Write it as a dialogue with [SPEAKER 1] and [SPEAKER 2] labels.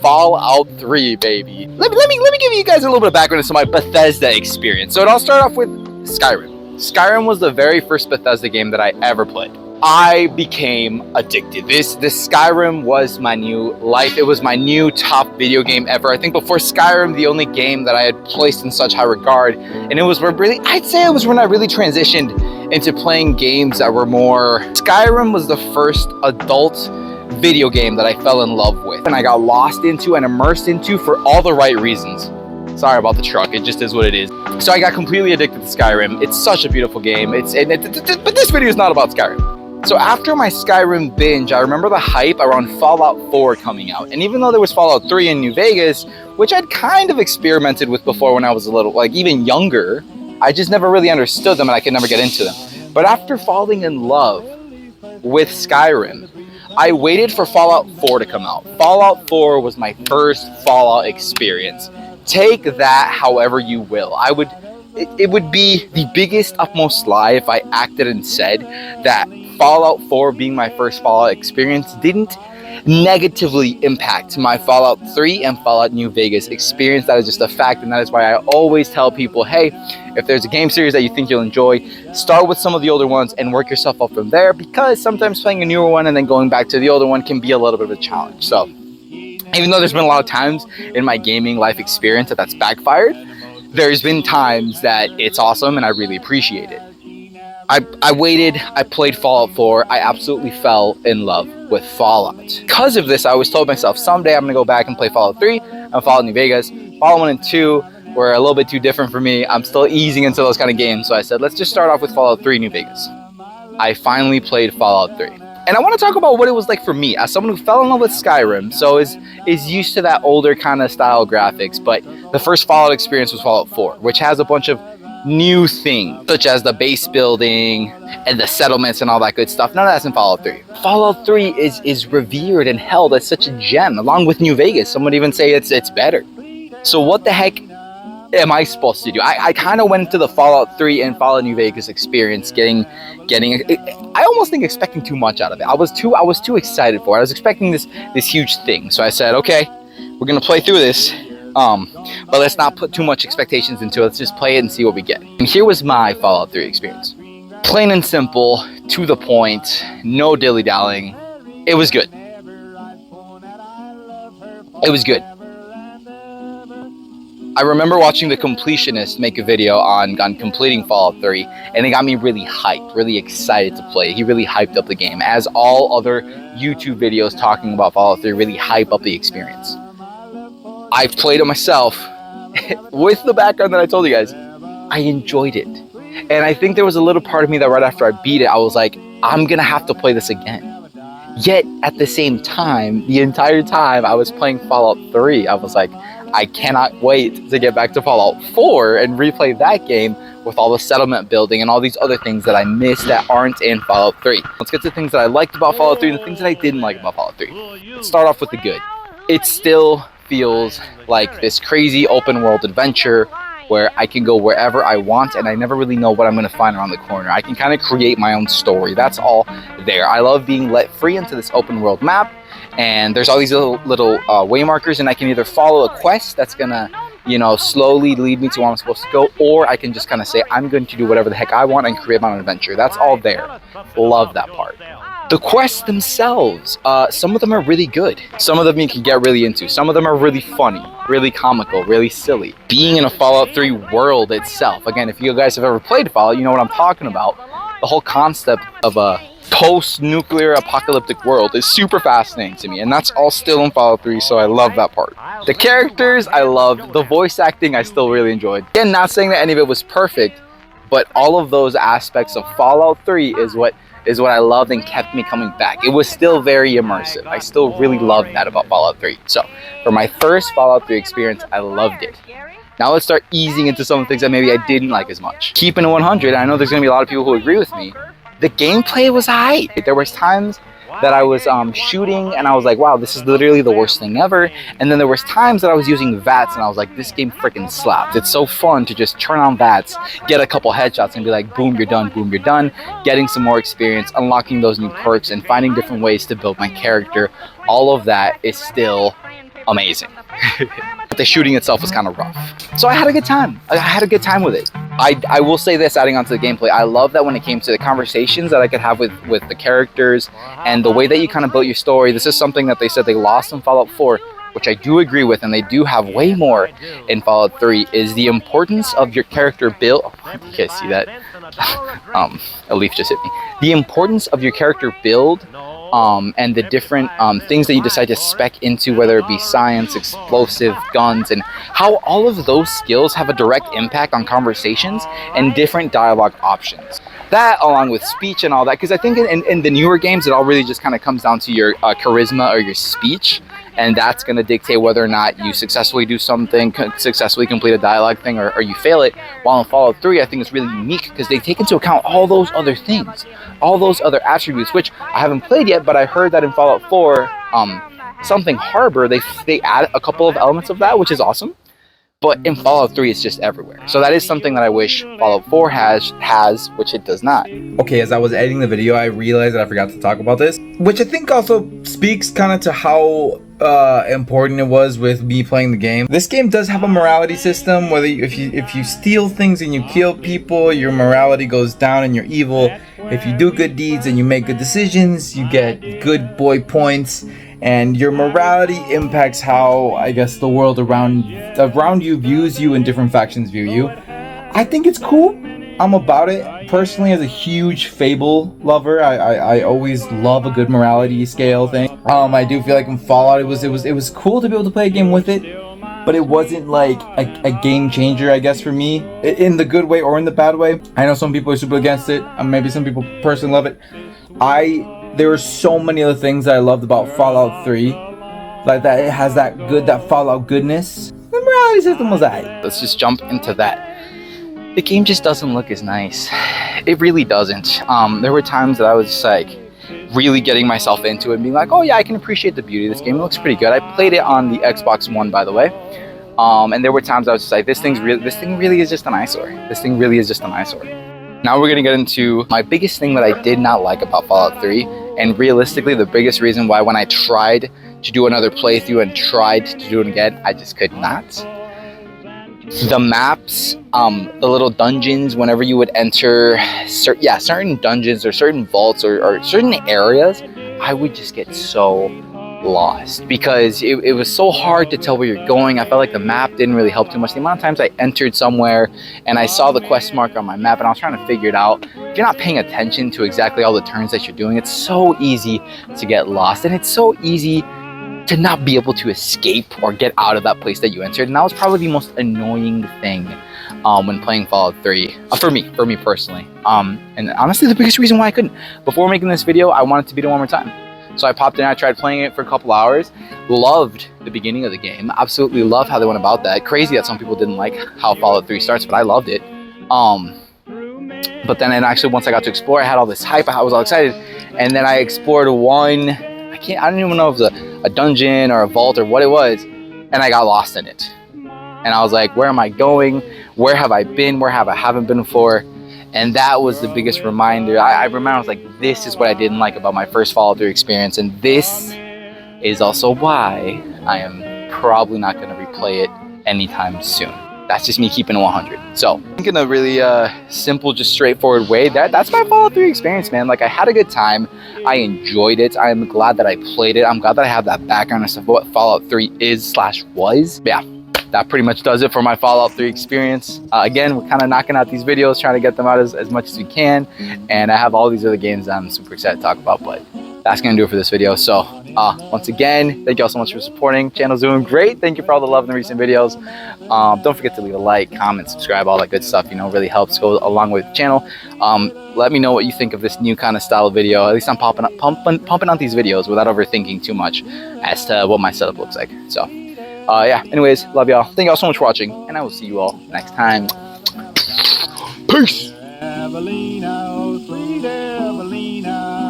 [SPEAKER 1] Fallout 3, baby. Let me give you guys a little bit of background into my Bethesda experience. So it all started off with Skyrim. Skyrim was the very first Bethesda game that I ever played. I became addicted. This Skyrim was my new life. It was my new top video game ever. I think before Skyrim, the only game that I had placed in such high regard, and it was where really, I'd say it was when I really transitioned into playing games that were more. Skyrim was the first adult video game that I fell in love with, and I got lost into and immersed into for all the right reasons. Sorry about the truck, it just is what it is. So I got completely addicted to Skyrim. It's such a beautiful game. But this video is not about Skyrim. So after my Skyrim binge, I remember the hype around Fallout 4 coming out. And even though there was Fallout 3 in New Vegas, which I'd kind of experimented with before when I was a little, like even younger, I just never really understood them and I could never get into them. But after falling in love with Skyrim, I waited for Fallout 4 to come out. Fallout 4 was my first Fallout experience. Take that however you will. It would be the biggest, utmost lie if I acted and said that Fallout 4 being my first Fallout experience didn't negatively impact my Fallout 3 and Fallout New Vegas experience. That is just a fact, and that is why I always tell people, hey, if there's a game series that you think you'll enjoy, start with some of the older ones and work yourself up from there, because sometimes playing a newer one and then going back to the older one can be a little bit of a challenge. So even though there's been a lot of times in my gaming life experience that's backfired, there's been times that it's awesome and I really appreciate it. I waited, I played Fallout 4, I absolutely fell in love with Fallout. Because of this, I always told myself, someday I'm going to go back and play Fallout 3 and Fallout New Vegas. Fallout 1 and 2 were a little bit too different for me. I'm still easing into those kind of games, so I said, let's just start off with Fallout 3 New Vegas. I finally played Fallout 3. And I want to talk about what it was like for me, as someone who fell in love with Skyrim, so is used to that older kind of style graphics, but the first Fallout experience was Fallout 4, which has a bunch of new things, such as the base building and the settlements and all that good stuff. None of that's in Fallout 3. Fallout 3 is revered and held as such a gem, along with New Vegas. Some would even say it's better. So what the heck am I supposed to do? I kind of went to the Fallout 3 and Fallout New Vegas experience I almost think expecting too much out of it. I was too excited for it. I was expecting this huge thing. So I said, okay, we're gonna play through this. But let's not put too much expectations into it. Let's just play it and see what we get. And here was my Fallout 3 experience. Plain and simple, to the point, no dilly-dallying. It was good. It was good. I remember watching The Completionist make a video on completing Fallout 3, and it got me really hyped, really excited to play. He really hyped up the game, as all other YouTube videos talking about Fallout 3 really hype up the experience. I played it myself with the background that I told you guys. I enjoyed it. And I think there was a little part of me that right after I beat it, I was like, I'm going to have to play this again. Yet at the same time, the entire time I was playing Fallout 3, I was like, I cannot wait to get back to Fallout 4 and replay that game with all the settlement building and all these other things that I missed that aren't in Fallout 3. Let's get to the things that I liked about Fallout 3 and the things that I didn't like about Fallout 3. Let's start off with the good. It still feels like this crazy open world adventure where I can go wherever I want and I never really know what I'm going to find around the corner. I can kind of create my own story. That's all there. I love being let free into this open world map, and there's all these little way markers, and I can either follow a quest that's going to, slowly lead me to where I'm supposed to go, or I can just kind of say, I'm going to do whatever the heck I want and create my own adventure. That's all there. Love that part. The quests themselves, some of them are really good. Some of them you can get really into. Some of them are really funny, really comical, really silly. Being in a Fallout 3 world itself, again, if you guys have ever played Fallout, you know what I'm talking about. The whole concept of a post-nuclear apocalyptic world is super fascinating to me, and that's all still in Fallout 3, so I love that part. The characters, I loved. The voice acting, I still really enjoyed. Again, not saying that any of it was perfect, but all of those aspects of Fallout 3 is what I loved and kept me coming back. It was still very immersive. I still really loved that about Fallout 3. So, for my first Fallout 3 experience, I loved it. Now let's start easing into some of the things that maybe I didn't like as much. Keeping it 100, I know there's going to be a lot of people who agree with me. The gameplay was aight. There was times that I was shooting and I was like, wow, this is literally the worst thing ever. And then there was times that I was using VATS and I was like, this game freaking slaps. It's so fun to just turn on VATS, get a couple headshots and be like, boom, you're done, boom, you're done. Getting some more experience, unlocking those new perks and finding different ways to build my character. All of that is still amazing. But the shooting itself was kind of rough. So I had a good time. I had a good time with it. I will say this, adding on to the gameplay, I love that when it came to the conversations that I could have with the characters and the way that you kind of built your story. This is something that they said they lost in Fallout 4, which I do agree with, and they do have way more in Fallout 3, is the importance of your character build. You guys see that? A leaf just hit me. The importance of your character build and the different things that you decide to spec into, whether it be science, explosive, guns, and how all of those skills have a direct impact on conversations and different dialogue options. That, along with speech and all that, because I think in the newer games, it all really just kind of comes down to your charisma or your speech, and that's going to dictate whether or not you successfully do something, successfully complete a dialogue thing, or you fail it. While in Fallout 3, I think it's really unique because they take into account all those other things, all those other attributes, which I haven't played yet, but I heard that in Fallout 4, something Harbor, they add a couple of elements of that, which is awesome. But in Fallout 3, it's just everywhere. So that is something that I wish Fallout 4 has, which it does not.
[SPEAKER 2] Okay, as I was editing the video, I realized that I forgot to talk about this, which I think also speaks kind of to how important it was with me playing the game. This game does have a morality system. Whether if you steal things and you kill people, your morality goes down and you're evil. If you do good deeds and you make good decisions, you get good boy points. And your morality impacts how, I guess, the world around you views you and different factions view you. I think it's cool. I'm about it. Personally, as a huge Fable lover, I always love a good morality scale thing. I do feel like in Fallout, it was cool to be able to play a game with it, but it wasn't like a game changer, I guess, for me, in the good way or in the bad way. I know some people are super against it. Maybe some people personally love it. There were so many other things that I loved about Fallout 3. Like that it has that Fallout goodness. The morality system was alright.
[SPEAKER 1] Let's just jump into that. The game just doesn't look as nice. It really doesn't. There were times that I was just like really getting myself into it and being like, oh yeah, I can appreciate the beauty of this game. It looks pretty good. I played it on the Xbox One, by the way. And there were times I was just like, this thing really is just an eyesore. This thing really is just an eyesore. Now we're gonna get into my biggest thing that I did not like about Fallout 3, and realistically the biggest reason why when I tried to do another playthrough and tried to do it again, I just could not. The maps, the little dungeons, whenever you would enter certain dungeons or certain vaults or certain areas, I would just get so lost because it was so hard to tell where you're going. I felt like the map didn't really help too much. The amount of times I entered somewhere and I saw the quest marker on my map and I was trying to figure it out. If you're not paying attention to exactly all the turns that you're doing, it's so easy to get lost, and it's so easy to not be able to escape or get out of that place that you entered. And that was probably the most annoying thing when playing Fallout 3 for me personally. And honestly, the biggest reason why I couldn't. Before making this video, I wanted to beat it one more time. So I popped in, I tried playing it for a couple hours, loved the beginning of the game, absolutely loved how they went about that. Crazy that some people didn't like how Fallout 3 starts, but I loved it. But then actually once I got to explore, I had all this hype, I was all excited, and then I explored one, I don't even know if it was a dungeon or a vault or what it was, and I got lost in it. And I was like, where am I going? Where have I been? Where have I haven't been before? And that was the biggest reminder. I remember I was like, this is what I didn't like about my first Fallout 3 experience. And this is also why I am probably not going to replay it anytime soon. That's just me keeping it 100. So, I think in a really simple, just straightforward way, that's my Fallout 3 experience, man. Like, I had a good time. I enjoyed it. I'm glad that I played it. I'm glad that I have that background and stuff, what Fallout 3 is/was. But yeah. That pretty much does it for my Fallout 3 experience. Again, we're kind of knocking out these videos, trying to get them out as much as we can. And I have all these other games that I'm super excited to talk about, but that's going to do it for this video. So, once again, thank you all so much for supporting. Channel's doing great. Thank you for all the love in the recent videos. Don't forget to leave a like, comment, subscribe, all that good stuff. You know, really helps go along with the channel. Let me know what you think of this new kind of style of video. At least I'm pumping out these videos without overthinking too much as to what my setup looks like. So. Yeah, anyways, love y'all. Thank y'all so much for watching, and I will see you all next time. Peace! Evelina, oh sweet Evelina.